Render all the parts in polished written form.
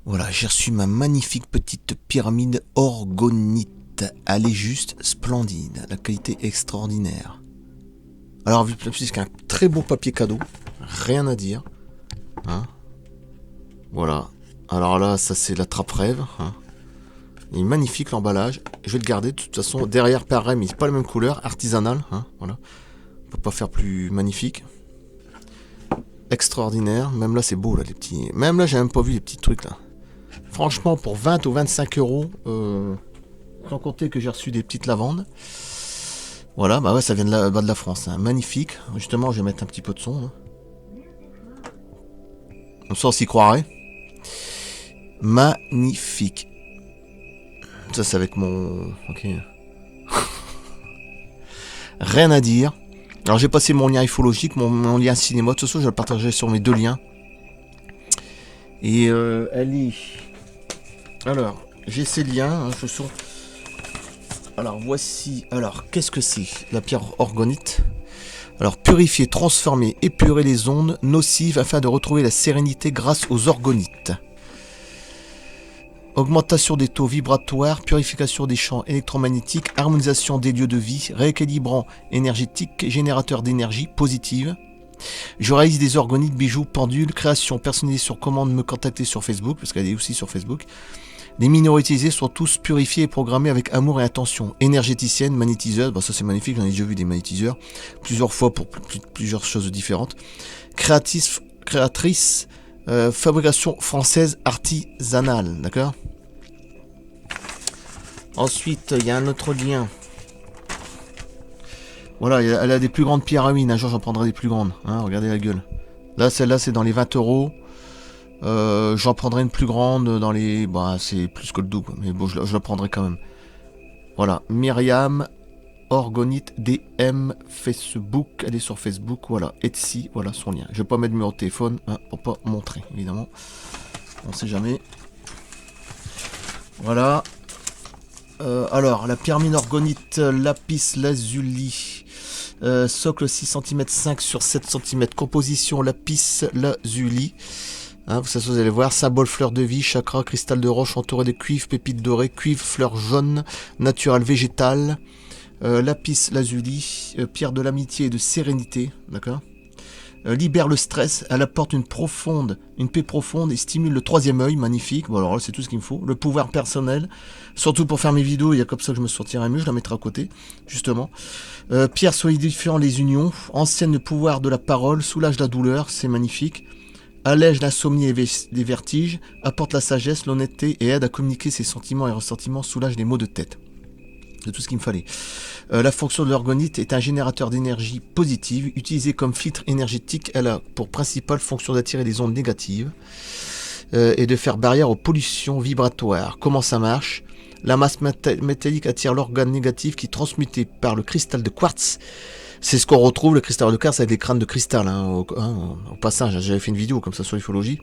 Voilà, j'ai reçu ma magnifique petite pyramide orgonite. Elle est juste splendide, la qualité extraordinaire. Alors, vu plus qu'un très beau papier cadeau, rien à dire. Hein, voilà. Alors là, ça c'est la trappe rêve. Hein. Il est magnifique l'emballage. Je vais le garder. De toute façon, derrière, pareil, mais c'est pas la même couleur, artisanal. Hein, voilà. On peut pas faire plus magnifique. Extraordinaire. Même là, c'est beau là, les petits. Même là, j'ai même pas vu les petits trucs là. Franchement, pour 20 ou 25 euros, sans compter que j'ai reçu des petites lavandes. Voilà, bah ouais, ça vient de la, de la France. Hein. Magnifique. Justement, je vais mettre un petit peu de son. Hein. Comme ça, on s'y croirait. Magnifique. Ça, c'est avec mon... Ok. Rien à dire. Alors, j'ai passé mon lien ufologique, mon lien cinéma. De toute façon, je vais le partager sur mes deux liens. Et elle est... Alors, j'ai ces liens. Hein, ce sont... Alors, voici... Alors, qu'est-ce que c'est? La pierre orgonite. Alors, purifier, transformer, épurer les ondes nocives afin de retrouver la sérénité grâce aux orgonites. Augmentation des taux vibratoires, purification des champs électromagnétiques, harmonisation des lieux de vie, rééquilibrant énergétique, générateur d'énergie positive. Je réalise des organites, bijoux, pendules, création personnalisée sur commande, me contacter sur Facebook, parce qu'elle est aussi sur Facebook. Les minéraux utilisés sont tous purifiés et programmés avec amour et attention. Énergéticienne, magnétiseuse, bah ça c'est magnifique, j'en ai déjà vu des magnétiseurs, plusieurs fois pour plusieurs choses différentes. Créatrice, fabrication française artisanale, d'accord. Ensuite, il y a un autre lien. Voilà, elle a des plus grandes pierres à mine. Un jour, j'en prendrai des plus grandes. Hein, regardez la gueule. Là, celle-là, c'est dans les 20 euros. J'en prendrai une plus grande dans les... Bah, c'est plus que le double. Mais bon, je la prendrai quand même. Voilà. Myriam Orgonite DM Facebook. Elle est sur Facebook. Voilà. Etsy. Voilà son lien. Je vais pas mettre de numéro de téléphone. Hein, pour pas montrer, évidemment. On sait jamais. Voilà. Alors, la pyramide orgonite lapis lazuli. Socle 6 cm 5 sur 7 cm. Composition lapis lazuli. Hein, vous allez voir, symbole fleur de vie, chakra, cristal de roche entouré de cuivre, pépites dorées, cuivre, fleur jaune, naturel végétal. Lapis lazuli, pierre de l'amitié et de sérénité. D'accord. Libère le stress, elle apporte une paix profonde et stimule le troisième œil, magnifique. Bon alors là c'est tout ce qu'il me faut. Le pouvoir personnel, surtout pour faire mes vidéos, il y a comme ça que je me sortirai mieux, je la mettrai à côté, justement. Pierre solidifiant les unions, ancienne le pouvoir de la parole, soulage la douleur, c'est magnifique. Allège l'insomnie et les vertiges, apporte la sagesse, l'honnêteté et aide à communiquer ses sentiments et ressentiments, soulage les maux de tête. C'est tout ce qu'il me fallait. La fonction de l'orgonite est un générateur d'énergie positive. Utilisée comme filtre énergétique, elle a pour principale fonction d'attirer les ondes négatives et de faire barrière aux pollutions vibratoires. Comment ça marche? La masse métallique attire l'organe négatif qui est transmuté par le cristal de quartz. C'est ce qu'on retrouve, le cristal de quartz avec les crânes de cristal. Au passage, j'avais fait une vidéo comme ça sur l'ufologie.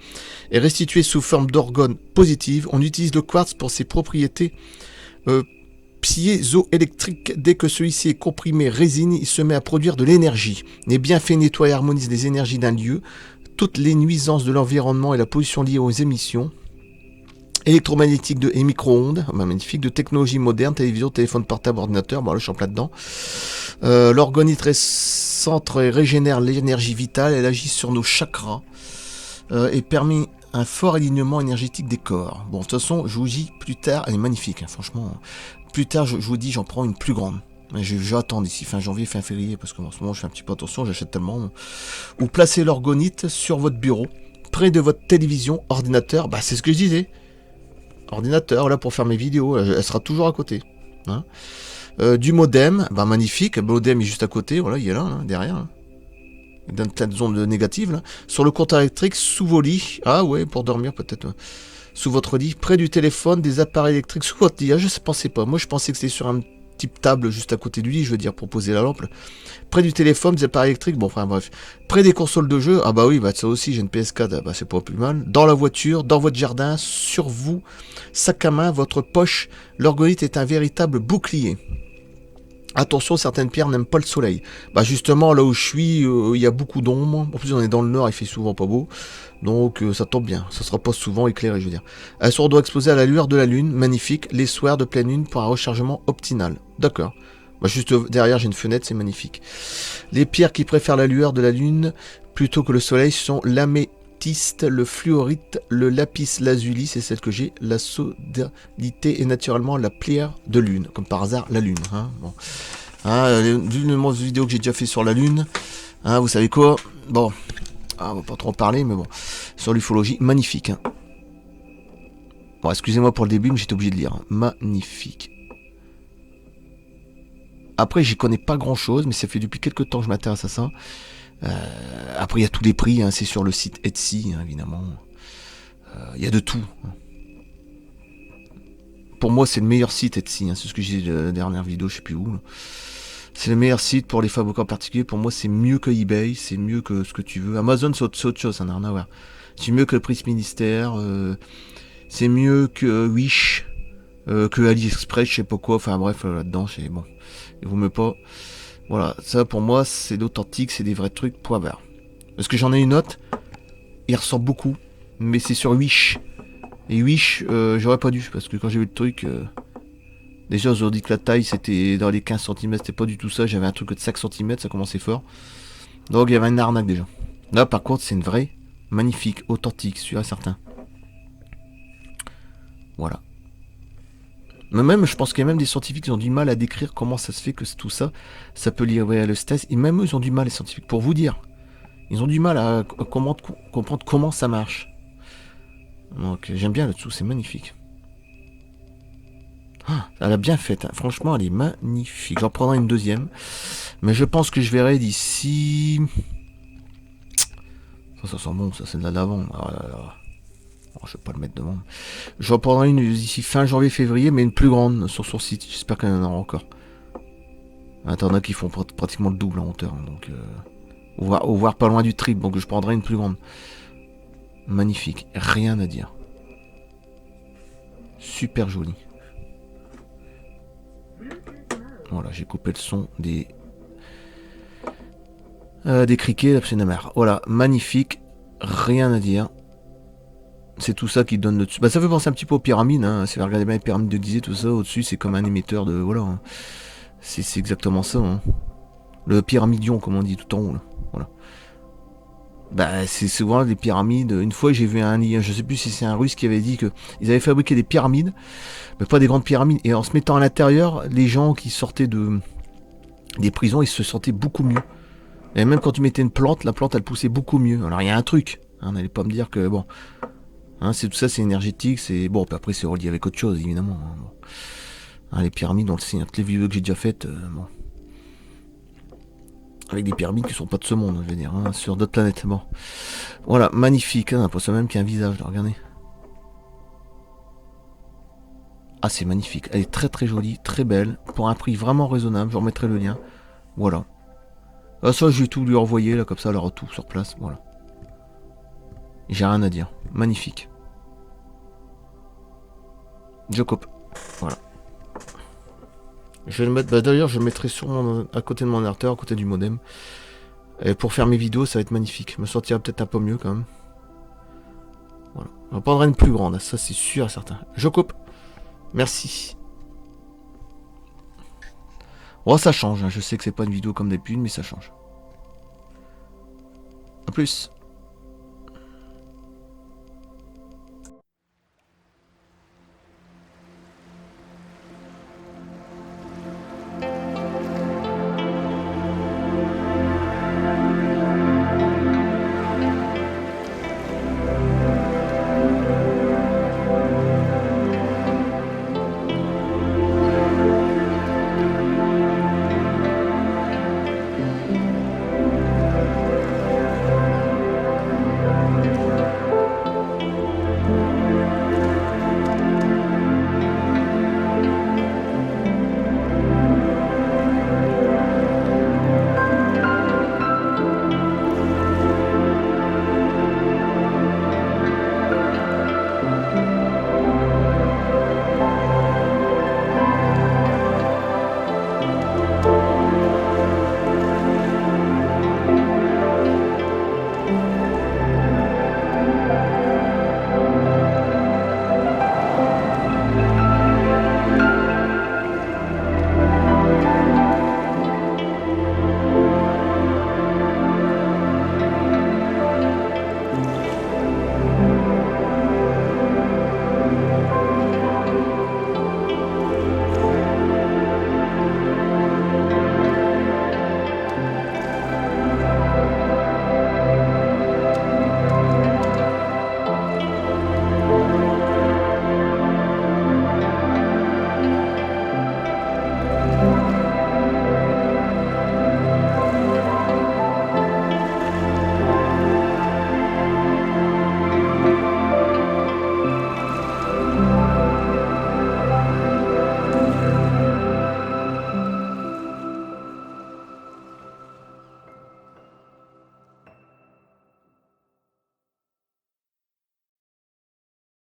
Et restitué sous forme d'orgone positive. On utilise le quartz pour ses propriétés piézoélectrique. Dès que celui-ci est comprimé, résine, il se met à produire de l'énergie. Les bienfaits nettoient et harmonisent les énergies d'un lieu, toutes les nuisances de l'environnement et la pollution liée aux émissions électromagnétiques et micro-ondes, magnifique, de technologies modernes, télévision, téléphone portable, ordinateur, bon là je suis en plein dedans. L'orgonite centre et régénère l'énergie vitale, elle agit sur nos chakras et permet un fort alignement énergétique des corps. Bon, de toute façon, je vous dis plus tard, elle est magnifique, hein, franchement. Plus tard, je vous dis, j'en prends une plus grande. Mais j'attends d'ici fin janvier, fin février, parce qu'en ce moment, je fais un petit peu attention, j'achète tellement. Ou placez l'orgonite sur votre bureau, près de votre télévision, ordinateur. Bah, c'est ce que je disais. Ordinateur, là, pour faire mes vidéos, elle sera toujours à côté. Hein. Du modem, bah, magnifique. Le modem est juste à côté, voilà, il est là, hein, derrière. Hein. Il donne plein de ondes négatives, là. Sur le compteur électrique, sous vos lits. Ah ouais, pour dormir, peut-être. Sous votre lit, près du téléphone, des appareils électriques sous votre lit. Ah, je ne pensais pas. Moi, je pensais que c'était sur un type table juste à côté du lit, je veux dire, pour poser la lampe. Près du téléphone, des appareils électriques. Bon, enfin, bref. Près des consoles de jeu. Ah, bah oui, bah ça aussi, j'ai une PS4. Ah, bah, c'est pas plus mal. Dans la voiture, dans votre jardin, sur vous, sac à main, votre poche. L'orgonite est un véritable bouclier. Attention, certaines pierres n'aiment pas le soleil. Bah justement, là où je suis, il y a beaucoup d'ombre. En plus, on est dans le nord, il fait souvent pas beau. Donc ça tombe bien, ça sera pas souvent éclairé, je veux dire. Elles sont doit exposées à la lueur de la lune, magnifique. Les soirs de pleine lune pour un rechargement optimal. D'accord. Bah, juste derrière, j'ai une fenêtre, c'est magnifique. Les pierres qui préfèrent la lueur de la lune plutôt que le soleil sont l'améthyste, le fluorite, le lapis lazuli, c'est celle que j'ai, la sodalité et naturellement la pierre de lune. Comme par hasard, la lune. Hein, bon. Hein, vu le nombre de vidéos que j'ai déjà fait sur la lune, hein, vous savez quoi? Bon, on va pas trop en parler, mais bon. Sur l'ufologie, magnifique. Hein. Bon, excusez-moi pour le début, mais j'étais obligé de lire. Hein. Magnifique. Après, j'y connais pas grand-chose, mais ça fait depuis quelques temps que je m'intéresse à ça. Après, il y a tous les prix, hein, c'est sur le site Etsy, hein, évidemment. Il y a de tout. Pour moi, c'est le meilleur site Etsy. Hein, c'est ce que j'ai dit dans la dernière vidéo, je sais plus où. Là. C'est le meilleur site pour les fabricants particuliers. Pour moi, c'est mieux que eBay, c'est mieux que ce que tu veux. Amazon, c'est autre chose, ça n'a rien à voir. C'est mieux que le Prix Ministère, c'est mieux que Wish, que AliExpress, je sais pas quoi. Enfin bref, là-dedans, c'est bon. Et vous me pas. Voilà, ça pour moi, c'est l'authentique, c'est des vrais trucs, point barre. Parce que j'en ai une autre, il ressort beaucoup, mais c'est sur Wish. Et Wish, j'aurais pas dû, parce que quand j'ai vu le truc, déjà ils ont dit que la taille c'était dans les 15 cm, c'était pas du tout ça, j'avais un truc de 5 cm, ça commençait fort. Donc il y avait une arnaque déjà. Là par contre, c'est une vraie, magnifique, authentique, sûr et certain. Voilà. Mais même, je pense qu'il y a même des scientifiques qui ont du mal à décrire comment ça se fait que tout ça, ça peut lier à l'estase. Et même eux, ils ont du mal, les scientifiques, pour vous dire. Ils ont du mal à comprendre comment ça marche. Donc j'aime bien là-dessous, c'est magnifique. Ah, elle a bien fait, hein. Franchement elle est magnifique. J'en prendrai une deuxième. Mais je pense que je verrai d'ici... Ça sent bon, ça c'est de la d'avant. Oh là là. Oh, je vais pas le mettre devant. J'en prendrai une d'ici fin janvier-février, mais une plus grande sur son site. J'espère qu'il y en aura encore. Attends, qui font pratiquement le double en hauteur. Hein, donc, ou voir pas loin du triple. Donc je prendrai une plus grande. Magnifique. Rien à dire. Super joli. Voilà, j'ai coupé le son des criquets, la psénomère. Voilà, magnifique. Rien à dire. C'est tout ça qui donne le dessus. Bah, ça fait penser un petit peu aux pyramides. Hein. Si vous regardez bien les pyramides de Gizeh, tout ça, au-dessus, c'est comme un émetteur de... Voilà. Hein. C'est exactement ça. Hein. Le pyramidion, comme on dit, tout en haut. Là. Voilà. Bah, c'est souvent les pyramides. Une fois, j'ai vu un... Je sais plus si c'est un russe qui avait dit que ils avaient fabriqué des pyramides, mais pas des grandes pyramides. Et en se mettant à l'intérieur, les gens qui sortaient des prisons, ils se sentaient beaucoup mieux. Et même quand tu mettais une plante, la plante, elle poussait beaucoup mieux. Alors, il y a un truc. Hein, n'allez pas me dire que... Bon... Hein, c'est tout ça, c'est énergétique, c'est bon. Puis après, c'est relié avec autre chose, évidemment. Hein, bon. Hein, les pyramides, on le sait. Toutes les vidéos que j'ai déjà faites, bon, avec des pyramides qui sont pas de ce monde, je veux dire, hein, sur d'autres planètes. Bon, voilà, magnifique. Hein, pas ça même qu'il y a un visage. Là, regardez. Ah, c'est magnifique. Elle est très très jolie, très belle, pour un prix vraiment raisonnable. Je vous remettrai le lien. Voilà. Ah, ça, je vais tout lui envoyer là, comme ça, elle aura tout sur place. Voilà. J'ai rien à dire. Magnifique. Je coupe. Voilà. Je vais le mettre. Bah, d'ailleurs, je le mettrai sur à côté de mon ordinateur, à côté du modem. Et pour faire mes vidéos, ça va être magnifique. Je me sentirai peut-être un peu mieux quand même. Voilà. On prendra une plus grande, ça c'est sûr et certain. Je coupe. Merci. Oh, ça change. Hein. Je sais que c'est pas une vidéo comme d'habitude, mais ça change. A plus.